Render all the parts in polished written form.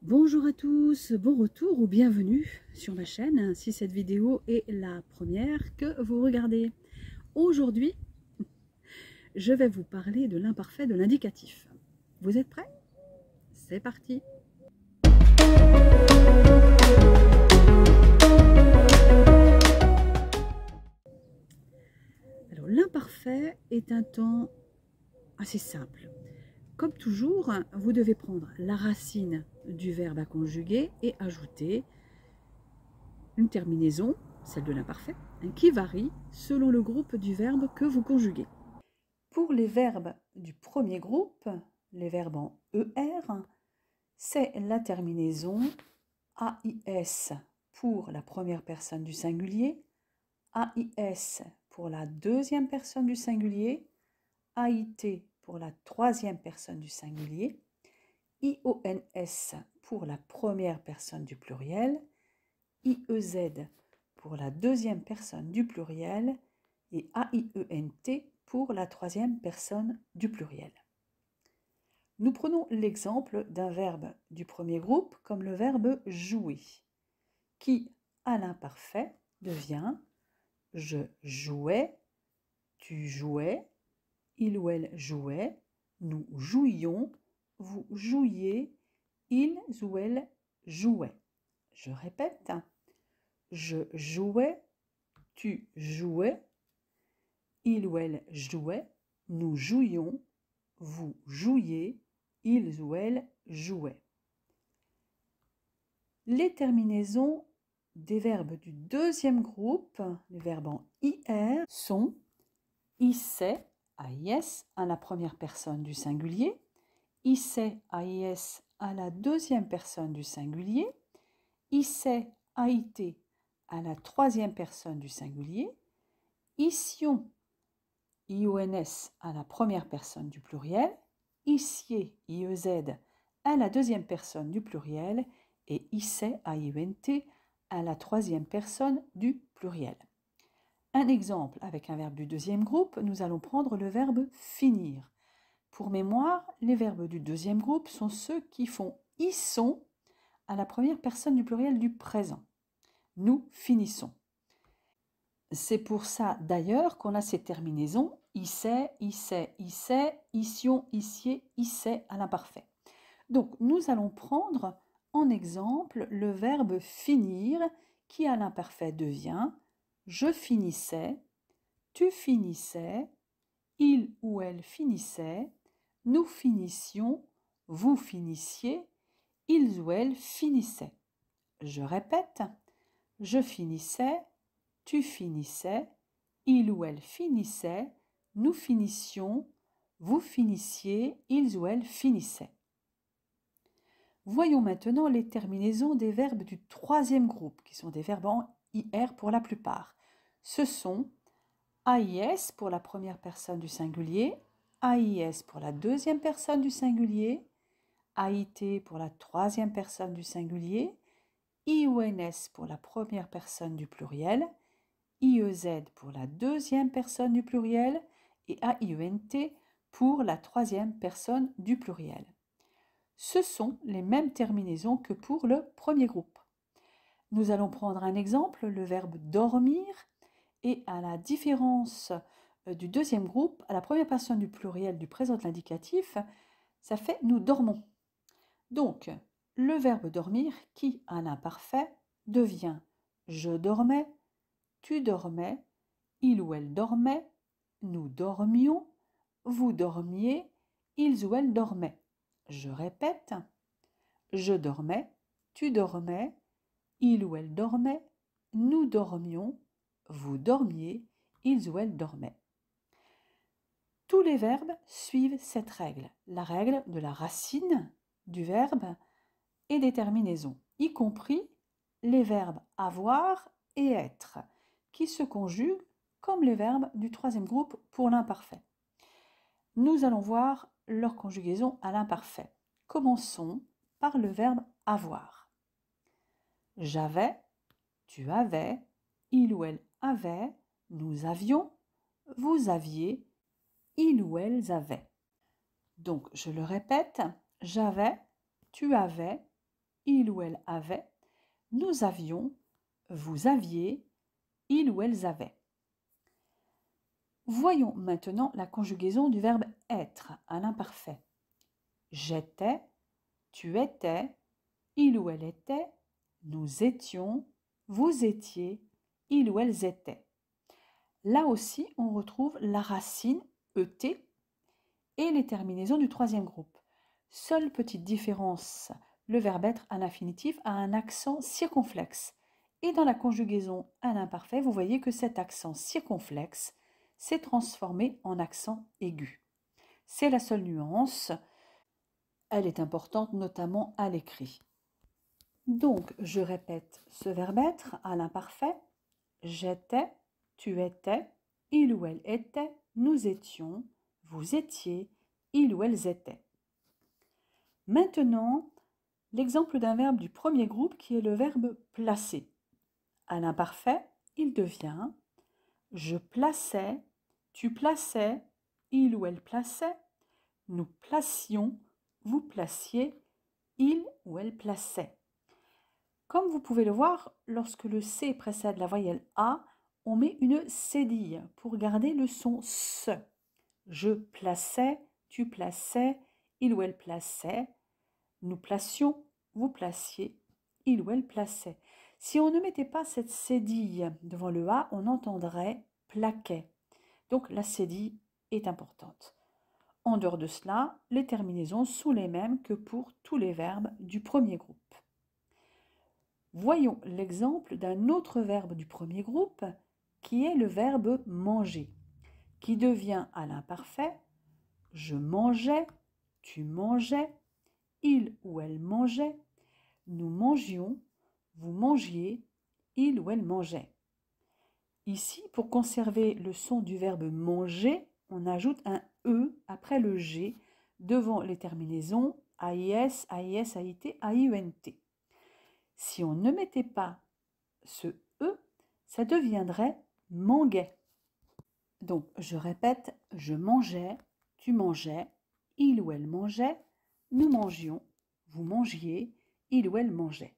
Bonjour à tous, bon retour ou bienvenue sur ma chaîne si cette vidéo est la première que vous regardez. Aujourd'hui, je vais vous parler de l'imparfait de l'indicatif. Vous êtes prêts? C'est parti! Alors, l'imparfait est un temps assez simple. Comme toujours, vous devez prendre la racine du verbe à conjuguer et ajouter une terminaison, celle de l'imparfait, qui varie selon le groupe du verbe que vous conjuguez. Pour les verbes du premier groupe, les verbes en ER, c'est la terminaison AIS pour la première personne du singulier, AIS pour la deuxième personne du singulier, AIT pour la troisième personne du singulier, IONS pour la première personne du pluriel, IEZ pour la deuxième personne du pluriel et AIENT pour la troisième personne du pluriel. Nous prenons l'exemple d'un verbe du premier groupe comme le verbe jouer, qui à l'imparfait devient je jouais, tu jouais, il ou elle jouait, nous jouions, vous jouiez, ils ou elles jouaient. Je répète, je jouais, tu jouais, il ou elle jouait, nous jouions, vous jouiez, ils ou elles jouaient. Les terminaisons des verbes du deuxième groupe, les verbes en IR, sont issait, AIS, à la première personne du singulier, issait, AIS, à la deuxième personne du singulier, issait, AIT, à la troisième personne du singulier, issions, IONS, à la première personne du pluriel, issiez, IEZ, à la deuxième personne du pluriel et issait, AIENT, à la troisième personne du pluriel. Un exemple avec un verbe du deuxième groupe, nous allons prendre le verbe finir. Pour mémoire, les verbes du deuxième groupe sont ceux qui font issons à la première personne du pluriel du présent. Nous finissons. C'est pour ça d'ailleurs qu'on a ces terminaisons issait, issait, issait, issions, issiez, issait à l'imparfait. Donc nous allons prendre en exemple le verbe finir qui à l'imparfait devient je finissais, tu finissais, il ou elle finissait, nous finissions, vous finissiez, ils ou elles finissaient. Je répète, je finissais, tu finissais, il ou elle finissait, nous finissions, vous finissiez, ils ou elles finissaient. Voyons maintenant les terminaisons des verbes du troisième groupe, qui sont des verbes en IR pour la plupart. Ce sont AIS pour la première personne du singulier, AIS pour la deuxième personne du singulier, AIT pour la troisième personne du singulier, IONS pour la première personne du pluriel, IEZ pour la deuxième personne du pluriel et AIENT pour la troisième personne du pluriel. Ce sont les mêmes terminaisons que pour le premier groupe. Nous allons prendre un exemple, le verbe dormir, et à la différence du deuxième groupe, à la première personne du pluriel du présent de l'indicatif, ça fait nous dormons. Donc, le verbe dormir qui, à l'imparfait, devient je dormais, tu dormais, il ou elle dormait, nous dormions, vous dormiez, ils ou elles dormaient. Je répète, je dormais, tu dormais, il ou elle dormait, nous dormions, vous dormiez, ils ou elles dormaient. Tous les verbes suivent cette règle, la règle de la racine du verbe et des terminaisons, y compris les verbes avoir et être, qui se conjuguent comme les verbes du troisième groupe pour l'imparfait. Nous allons voir leur conjugaison à l'imparfait. Commençons par le verbe avoir. J'avais, tu avais, il ou elle avait, nous avions, vous aviez, ils ou elles avaient. Donc, je le répète, j'avais, tu avais, il ou elle avait, nous avions, vous aviez, ils ou elles avaient. Voyons maintenant la conjugaison du verbe être à l'imparfait. J'étais, tu étais, il ou elle était, nous étions, vous étiez, ils ou elles étaient. Là aussi, on retrouve la racine ET et les terminaisons du troisième groupe. Seule petite différence, le verbe être à l'infinitif a un accent circonflexe. Et dans la conjugaison à l'imparfait, vous voyez que cet accent circonflexe s'est transformé en accent aigu. C'est la seule nuance. Elle est importante notamment à l'écrit. Donc, je répète ce verbe être à l'imparfait. J'étais, tu étais, il ou elle était, nous étions, vous étiez, ils ou elles étaient. Maintenant, l'exemple d'un verbe du premier groupe qui est le verbe placer. À l'imparfait, il devient je plaçais, tu plaçais, il ou elle plaçait, nous placions, vous placiez, il ou elle plaçait. Comme vous pouvez le voir, lorsque le C précède la voyelle A, on met une cédille pour garder le son S. Je plaçais, tu plaçais, il ou elle plaçait, nous placions, vous placiez, il ou elle plaçait. Si on ne mettait pas cette cédille devant le A, on entendrait plaquait. Donc la cédille est importante. En dehors de cela, les terminaisons sont les mêmes que pour tous les verbes du premier groupe. Voyons l'exemple d'un autre verbe du premier groupe qui est le verbe manger, qui devient à l'imparfait je mangeais, tu mangeais, il ou elle mangeait, nous mangions, vous mangiez, il ou elle mangeait. Ici, pour conserver le son du verbe manger, on ajoute un E après le G devant les terminaisons AIS, AIS, AIT, AIUNT. Si on ne mettait pas ce E, ça deviendrait manguait. Donc, je répète, je mangeais, tu mangeais, il ou elle mangeait, nous mangions, vous mangiez, il ou elle mangeait.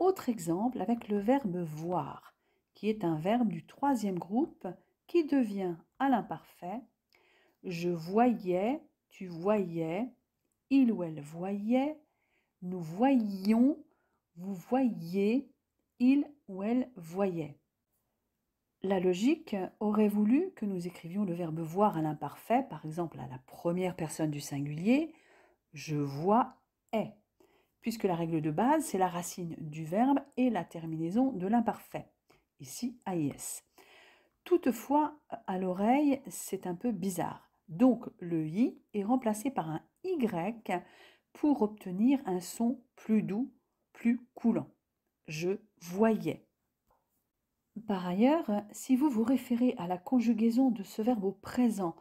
Autre exemple avec le verbe voir, qui est un verbe du troisième groupe qui devient à l'imparfait je voyais, tu voyais, il ou elle voyait, nous voyions, vous voyiez, il ou elle voyait. La logique aurait voulu que nous écrivions le verbe voir à l'imparfait, par exemple à la première personne du singulier, je vois est, puisque la règle de base, c'est la racine du verbe et la terminaison de l'imparfait, ici AIS. Toutefois, à l'oreille, c'est un peu bizarre. Donc, le I est remplacé par un Y pour obtenir un son plus doux, plus coulant. Je voyais. Par ailleurs, si vous vous référez à la conjugaison de ce verbe au présent,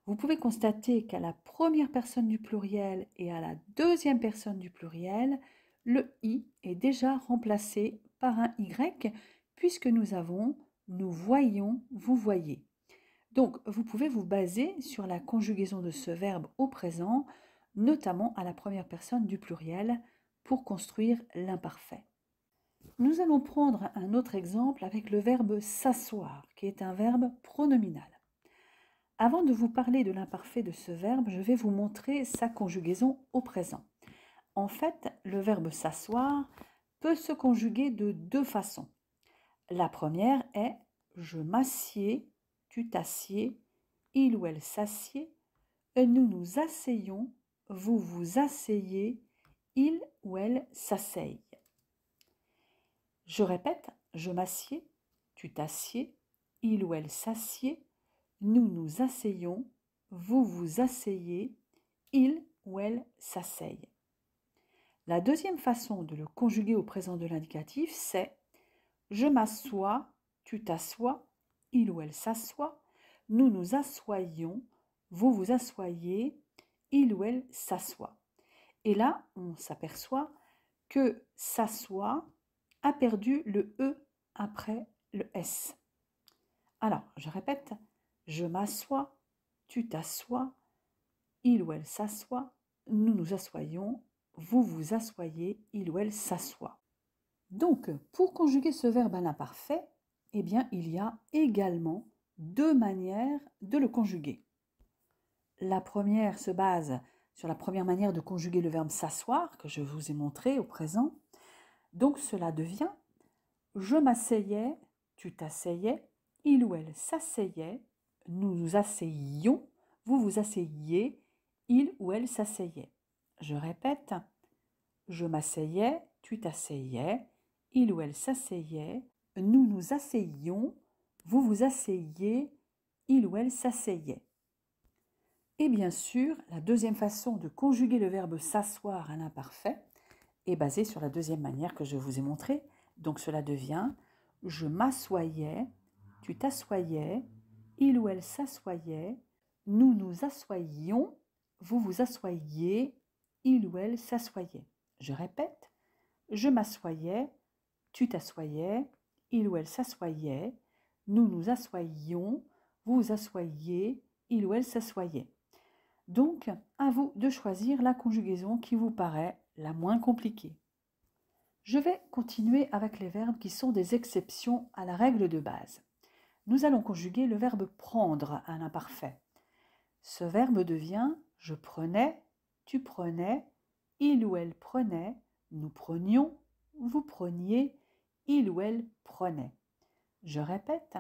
vous pouvez constater qu'à la première personne du pluriel et à la deuxième personne du pluriel, le I est déjà remplacé par un Y puisque nous avons nous voyons, vous voyez. Donc, vous pouvez vous baser sur la conjugaison de ce verbe au présent, notamment à la première personne du pluriel, pour construire l'imparfait. Nous allons prendre un autre exemple avec le verbe s'asseoir, qui est un verbe pronominal. Avant de vous parler de l'imparfait de ce verbe, je vais vous montrer sa conjugaison au présent. En fait, le verbe s'asseoir peut se conjuguer de deux façons. La première est je m'assieds, tu t'assieds, il ou elle s'assied, nous nous asseyons, vous vous asseyez, il ou elle s'asseye. Je répète, je m'assieds, tu t'assieds, il ou elle s'assied, nous nous asseyons, vous vous asseyez, il ou elle s'asseye. La deuxième façon de le conjuguer au présent de l'indicatif, c'est je m'assois, tu t'assois, il ou elle s'assoit, nous nous assoyons, vous vous assoyez, il ou elle s'assoit. Et là, on s'aperçoit que s'assoit a perdu le E après le S. Alors, je répète, je m'assois, tu t'assois, il ou elle s'assoit, nous nous assoyons, vous vous asseyez, il ou elle s'assoit. Donc, pour conjuguer ce verbe à l'imparfait, eh bien, il y a également deux manières de le conjuguer. La première se base sur la première manière de conjuguer le verbe s'asseoir, que je vous ai montré au présent. Donc, cela devient « je m'asseyais, tu t'asseyais, il ou elle s'asseyait, nous nous asseyions, vous vous asseyiez, il ou elle s'asseyait. » Je répète, je m'asseyais, tu t'asseyais, il ou elle s'asseyait, nous nous asseyions, vous vous asseyiez, il ou elle s'asseyait. Et bien sûr, la deuxième façon de conjuguer le verbe s'asseoir à l'imparfait est basée sur la deuxième manière que je vous ai montrée. Donc cela devient « je m'assoyais, tu t'assoyais, il ou elle s'assoyait, nous nous assoyions, vous vous assoyiez, il ou elle s'assoyait. » Je répète, je m'assoyais, tu t'assoyais, il ou elle s'assoyait, nous nous assoyions, vous vous assoyiez, il ou elle s'assoyait. Donc, à vous de choisir la conjugaison qui vous paraît la moins compliquée. Je vais continuer avec les verbes qui sont des exceptions à la règle de base. Nous allons conjuguer le verbe prendre à l'imparfait. Ce verbe devient je prenais, tu prenais, il ou elle prenait, nous prenions, vous preniez, il ou elle prenait. Je répète,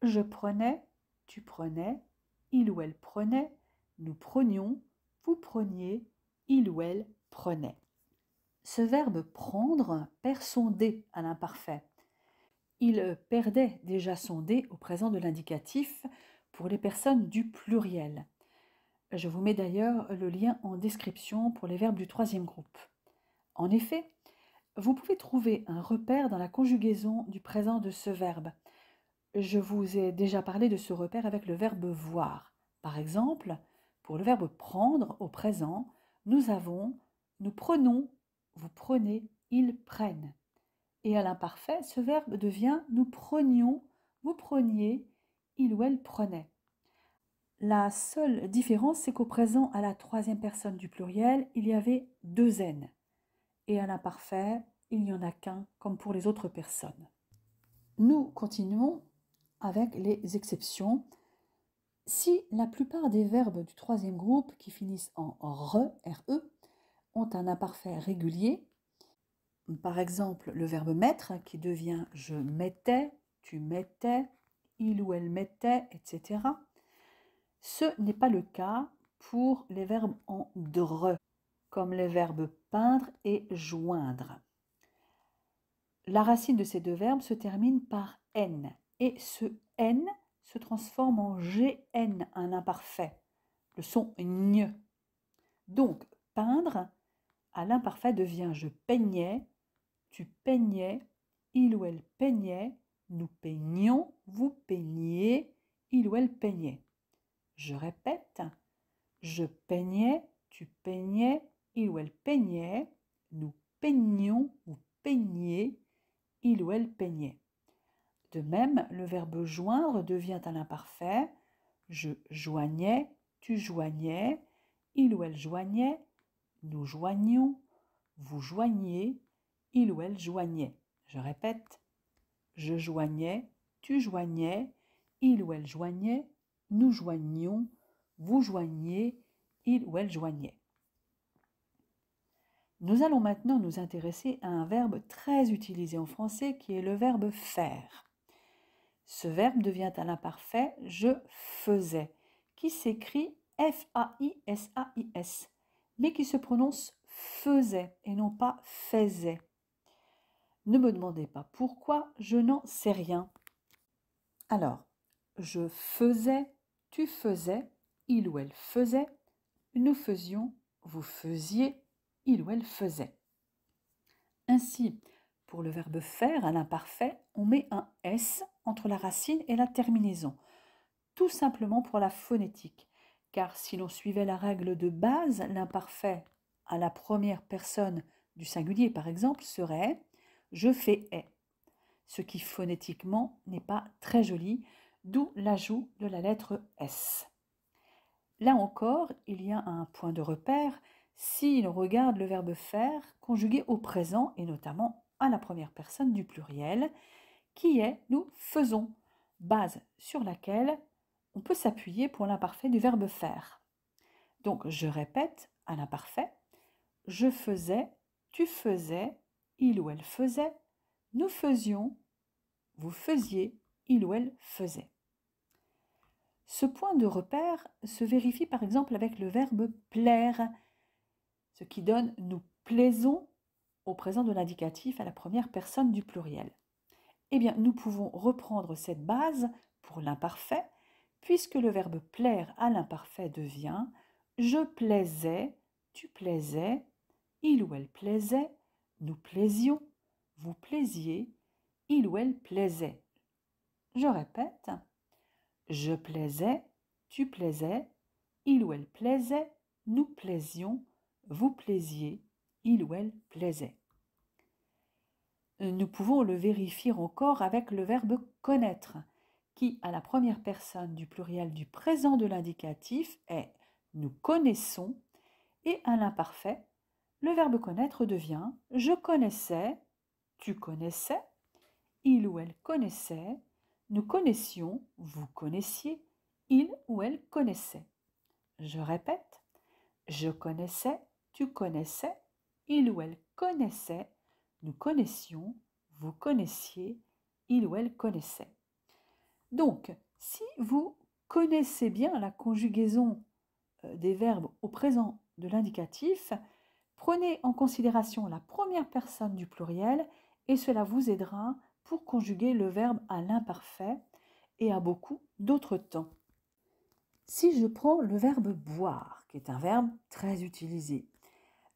je prenais, tu prenais, il ou elle prenait, nous prenions, vous preniez, il ou elle prenait. Ce verbe prendre perd son D à l'imparfait. Il perdait déjà son D au présent de l'indicatif pour les personnes du pluriel. Je vous mets d'ailleurs le lien en description pour les verbes du troisième groupe. En effet, vous pouvez trouver un repère dans la conjugaison du présent de ce verbe. Je vous ai déjà parlé de ce repère avec le verbe voir. Par exemple, pour le verbe prendre au présent, nous avons nous prenons, vous prenez, ils prennent. Et à l'imparfait, ce verbe devient nous prenions, vous preniez, il ou elle prenait. La seule différence, c'est qu'au présent, à la troisième personne du pluriel, il y avait deux N. Et à l'imparfait, il n'y en a qu'un, comme pour les autres personnes. Nous continuons avec les exceptions. Si la plupart des verbes du troisième groupe qui finissent en re, ont un imparfait régulier, par exemple le verbe mettre qui devient je mettais, tu mettais, il ou elle mettait, etc. Ce n'est pas le cas pour les verbes en dre, comme les verbes peindre et joindre. La racine de ces deux verbes se termine par n, et ce n se transforme en gn, un imparfait, le son gne. Donc, peindre, à l'imparfait devient je peignais, tu peignais, il ou elle peignait, nous peignions, vous peigniez, il ou elle peignait. Je répète, je peignais, tu peignais, il ou elle peignait, nous peignions, vous peigniez, il ou elle peignait. De même, le verbe joindre devient à l'imparfait, je joignais, tu joignais, il ou elle joignait, nous joignions, vous joigniez, il ou elle joignait. Je répète, je joignais, tu joignais, il ou elle joignait, nous joignions, vous joigniez, il ou elle joignait. Nous allons maintenant nous intéresser à un verbe très utilisé en français qui est le verbe faire. Ce verbe devient à l'imparfait « je faisais » qui s'écrit F-A-I-S-A-I-S, mais qui se prononce « faisait » et non pas « faisait ». Ne me demandez pas pourquoi, je n'en sais rien. Alors, je faisais, tu faisais, il ou elle faisait, nous faisions, vous faisiez, il ou elle faisait. Ainsi, pour le verbe faire à l'imparfait, on met un S entre la racine et la terminaison, tout simplement pour la phonétique, car si l'on suivait la règle de base, l'imparfait à la première personne du singulier, par exemple, serait « je fais est », ce qui phonétiquement n'est pas très joli, d'où l'ajout de la lettre S. Là encore, il y a un point de repère, si l'on regarde le verbe faire conjugué au présent et notamment à la première personne du pluriel, qui est nous faisons, base sur laquelle on peut s'appuyer pour l'imparfait du verbe faire. Donc je répète à l'imparfait, je faisais, tu faisais, il ou elle faisait, nous faisions, vous faisiez, il ou elle faisait. Ce point de repère se vérifie par exemple avec le verbe plaire, ce qui donne nous plaisons au présent de l'indicatif à la première personne du pluriel. Eh bien, nous pouvons reprendre cette base pour l'imparfait, puisque le verbe plaire à l'imparfait devient je plaisais, tu plaisais, il ou elle plaisait, nous plaisions, vous plaisiez, il ou elle plaisait. Je répète, je plaisais, tu plaisais, il ou elle plaisait, nous plaisions, vous plaisiez, il ou elle plaisait. Nous pouvons le vérifier encore avec le verbe connaître, qui, à la première personne du pluriel du présent de l'indicatif, est nous connaissons, et à l'imparfait, le verbe connaître devient je connaissais, tu connaissais, il ou elle connaissait, nous connaissions, vous connaissiez, il ou elle connaissait. Je répète, je connaissais, tu connaissais, il ou elle connaissait, nous connaissions, vous connaissiez, il ou elle connaissait. Donc, si vous connaissez bien la conjugaison des verbes au présent de l'indicatif, prenez en considération la première personne du pluriel et cela vous aidera pour conjuguer le verbe à l'imparfait et à beaucoup d'autres temps. Si je prends le verbe boire, qui est un verbe très utilisé,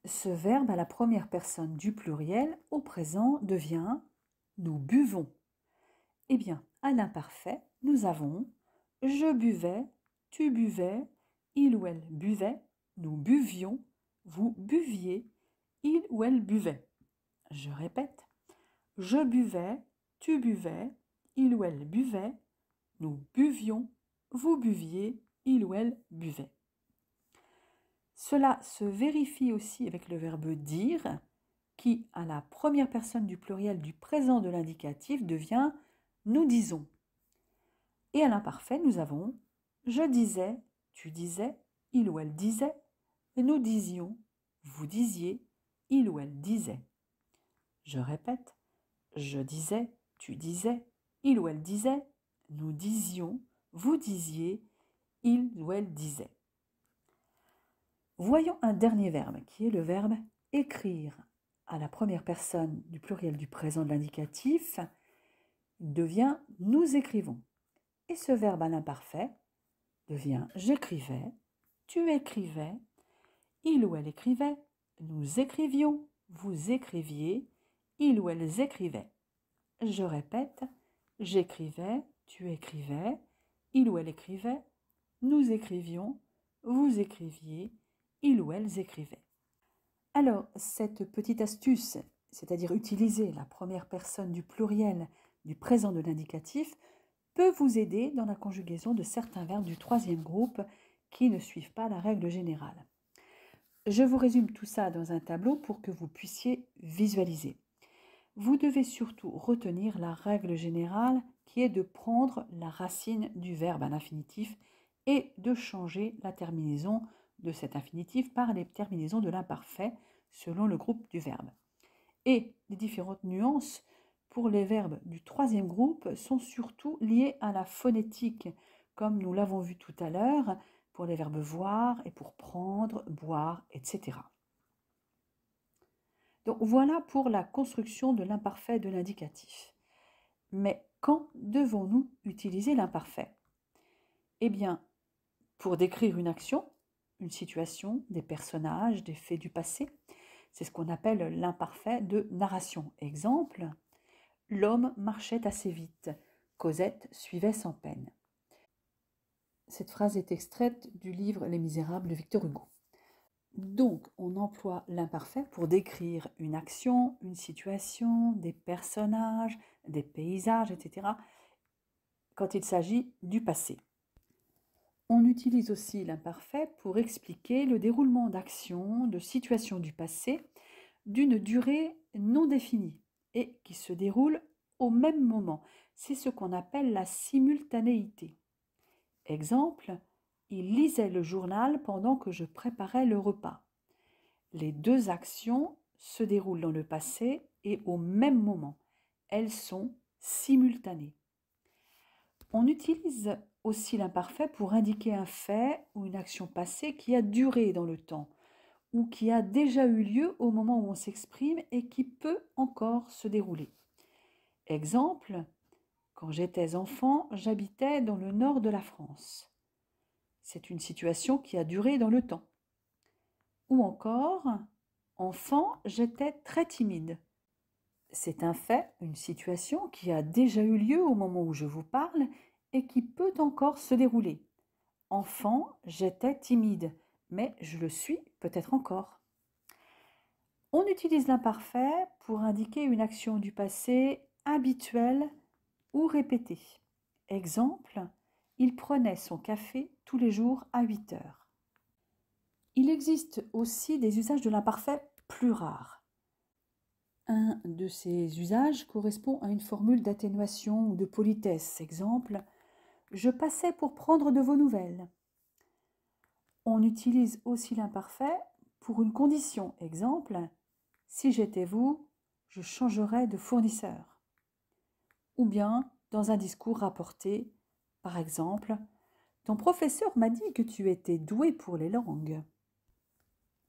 ce verbe à la première personne du pluriel au présent devient nous buvons. Eh bien, à l'imparfait, nous avons je buvais, tu buvais, il ou elle buvait, nous buvions, vous buviez, il ou elle buvait. Je répète, je buvais, tu buvais, il ou elle buvait, nous buvions, vous buviez, il ou elle buvait. Cela se vérifie aussi avec le verbe dire, qui, à la première personne du pluriel du présent de l'indicatif, devient nous disons. Et à l'imparfait, nous avons je disais, tu disais, il ou elle disait, nous disions, vous disiez, il ou elle disait. Je répète, je disais, tu disais, il ou elle disait, nous disions, vous disiez, il ou elle disait. Voyons un dernier verbe qui est le verbe écrire. À la première personne du pluriel du présent de l'indicatif, il devient nous écrivons. Et ce verbe à l'imparfait devient j'écrivais, tu écrivais, il ou elle écrivait, nous écrivions, vous écriviez, il ou elles écrivaient. Je répète, j'écrivais, tu écrivais, il ou elle écrivait, nous écrivions, vous écriviez, il ou elles écrivaient. Alors, cette petite astuce, c'est-à-dire utiliser la première personne du pluriel du présent de l'indicatif, peut vous aider dans la conjugaison de certains verbes du troisième groupe qui ne suivent pas la règle générale. Je vous résume tout ça dans un tableau pour que vous puissiez visualiser. Vous devez surtout retenir la règle générale qui est de prendre la racine du verbe à l'infinitif et de changer la terminaison de cet infinitif par les terminaisons de l'imparfait selon le groupe du verbe. Et les différentes nuances pour les verbes du troisième groupe sont surtout liées à la phonétique, comme nous l'avons vu tout à l'heure pour les verbes voir et pour prendre, boire, etc. Donc voilà pour la construction de l'imparfait de l'indicatif. Mais quand devons-nous utiliser l'imparfait? Eh bien, pour décrire une action, une situation, des personnages, des faits du passé, c'est ce qu'on appelle l'imparfait de narration. Exemple, l'homme marchait assez vite, Cosette suivait sans peine. Cette phrase est extraite du livre Les Misérables de Victor Hugo. Donc, on emploie l'imparfait pour décrire une action, une situation, des personnages, des paysages, etc., quand il s'agit du passé. On utilise aussi l'imparfait pour expliquer le déroulement d'actions, de situations du passé d'une durée non définie et qui se déroulent au même moment. C'est ce qu'on appelle la simultanéité. Exemple, il lisait le journal pendant que je préparais le repas. Les deux actions se déroulent dans le passé et au même moment. Elles sont simultanées. On utilise aussi l'imparfait pour indiquer un fait ou une action passée qui a duré dans le temps ou qui a déjà eu lieu au moment où on s'exprime et qui peut encore se dérouler. Exemple, quand j'étais enfant, j'habitais dans le nord de la France. C'est une situation qui a duré dans le temps. Ou encore, enfant, j'étais très timide. C'est un fait, une situation qui a déjà eu lieu au moment où je vous parle et qui peut encore se dérouler. Enfant, j'étais timide, mais je le suis peut-être encore. On utilise l'imparfait pour indiquer une action du passé habituelle ou répétée. Exemple, il prenait son café tous les jours à 8 heures. Il existe aussi des usages de l'imparfait plus rares. Un de ces usages correspond à une formule d'atténuation ou de politesse. Exemple, je passais pour prendre de vos nouvelles. On utilise aussi l'imparfait pour une condition. Exemple, si j'étais vous, je changerais de fournisseur. Ou bien dans un discours rapporté, par exemple, ton professeur m'a dit que tu étais doué pour les langues.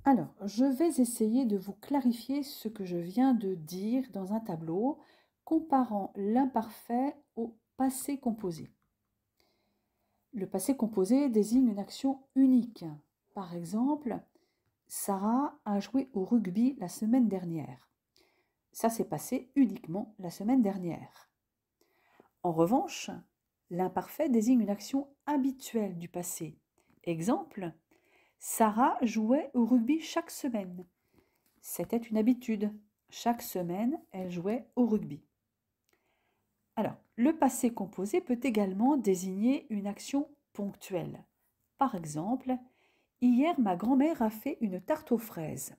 Alors, je vais essayer de vous clarifier ce que je viens de dire dans un tableau comparant l'imparfait au passé composé. Le passé composé désigne une action unique. Par exemple, Sarah a joué au rugby la semaine dernière. Ça s'est passé uniquement la semaine dernière. En revanche, l'imparfait désigne une action habituelle du passé. Exemple, Sarah jouait au rugby chaque semaine. C'était une habitude. Chaque semaine, elle jouait au rugby. Alors, le passé composé peut également désigner une action ponctuelle. Par exemple, hier, ma grand-mère a fait une tarte aux fraises.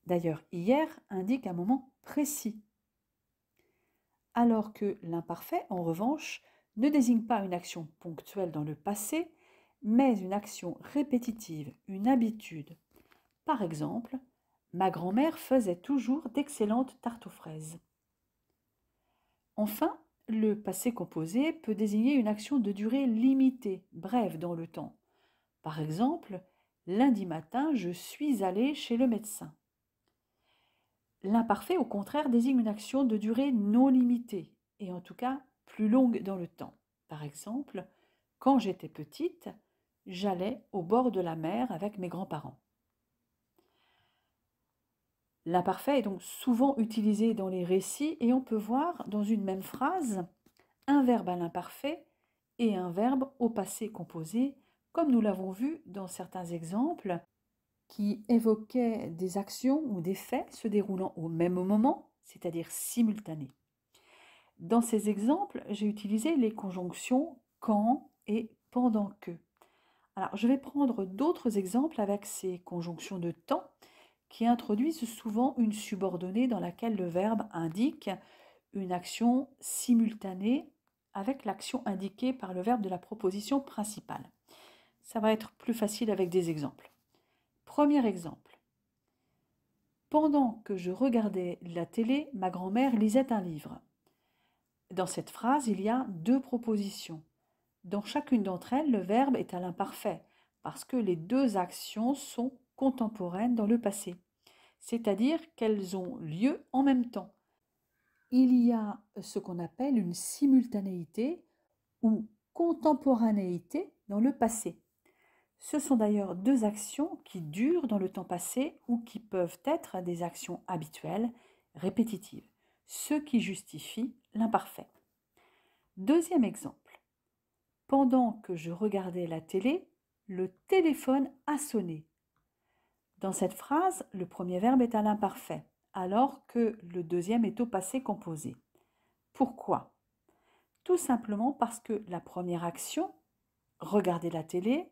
D'ailleurs, hier indique un moment précis. Alors que l'imparfait, en revanche, ne désigne pas une action ponctuelle dans le passé, mais une action répétitive, une habitude. Par exemple, ma grand-mère faisait toujours d'excellentes tartes aux fraises. Enfin, le passé composé peut désigner une action de durée limitée, brève dans le temps. Par exemple, lundi matin, je suis allé chez le médecin. L'imparfait, au contraire, désigne une action de durée non limitée, et en tout cas plus longue dans le temps. Par exemple, quand j'étais petite, j'allais au bord de la mer avec mes grands-parents. L'imparfait est donc souvent utilisé dans les récits et on peut voir dans une même phrase un verbe à l'imparfait et un verbe au passé composé, comme nous l'avons vu dans certains exemples qui évoquaient des actions ou des faits se déroulant au même moment, c'est-à-dire simultanés. Dans ces exemples, j'ai utilisé les conjonctions quand et pendant que. Alors, je vais prendre d'autres exemples avec ces conjonctions de temps qui introduisent souvent une subordonnée dans laquelle le verbe indique une action simultanée avec l'action indiquée par le verbe de la proposition principale. Ça va être plus facile avec des exemples. Premier exemple. Pendant que je regardais la télé, ma grand-mère lisait un livre. Dans cette phrase, il y a deux propositions. Dans chacune d'entre elles, le verbe est à l'imparfait parce que les deux actions sont contemporaines dans le passé, c'est-à-dire qu'elles ont lieu en même temps. Il y a ce qu'on appelle une simultanéité ou contemporanéité dans le passé. Ce sont d'ailleurs deux actions qui durent dans le temps passé ou qui peuvent être des actions habituelles, répétitives, ce qui justifie l'imparfait. Deuxième exemple. Pendant que je regardais la télé, le téléphone a sonné. Dans cette phrase, le premier verbe est à l'imparfait, alors que le deuxième est au passé composé. Pourquoi ? Tout simplement parce que la première action regarder la télé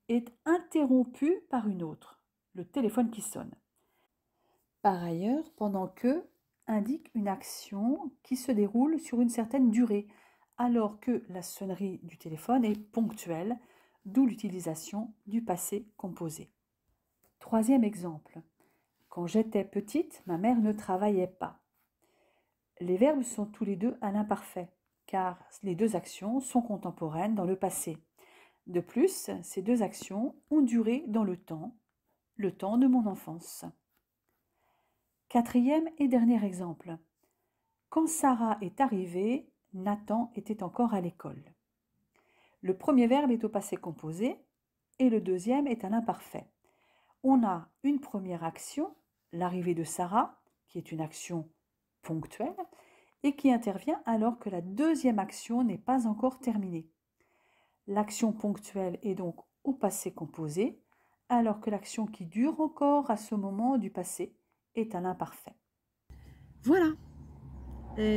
est interrompue par une autre, le téléphone qui sonne. Par ailleurs, pendant que indique une action qui se déroule sur une certaine durée, alors que la sonnerie du téléphone est ponctuelle, d'où l'utilisation du passé composé. Troisième exemple. Quand j'étais petite, ma mère ne travaillait pas. Les verbes sont tous les deux à l'imparfait, car les deux actions sont contemporaines dans le passé. De plus, ces deux actions ont duré dans le temps de mon enfance. Quatrième et dernier exemple. Quand Sarah est arrivée, Nathan était encore à l'école. Le premier verbe est au passé composé et le deuxième est à l'imparfait. On a une première action, l'arrivée de Sarah, qui est une action ponctuelle et qui intervient alors que la deuxième action n'est pas encore terminée. L'action ponctuelle est donc au passé composé, alors que l'action qui dure encore à ce moment du passé est à l'imparfait. Voilà,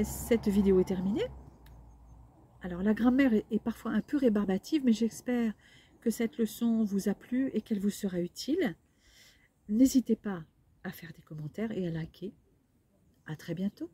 cette vidéo est terminée. Alors la grammaire est parfois un peu rébarbative, mais j'espère que cette leçon vous a plu et qu'elle vous sera utile. N'hésitez pas à faire des commentaires et à liker. À très bientôt.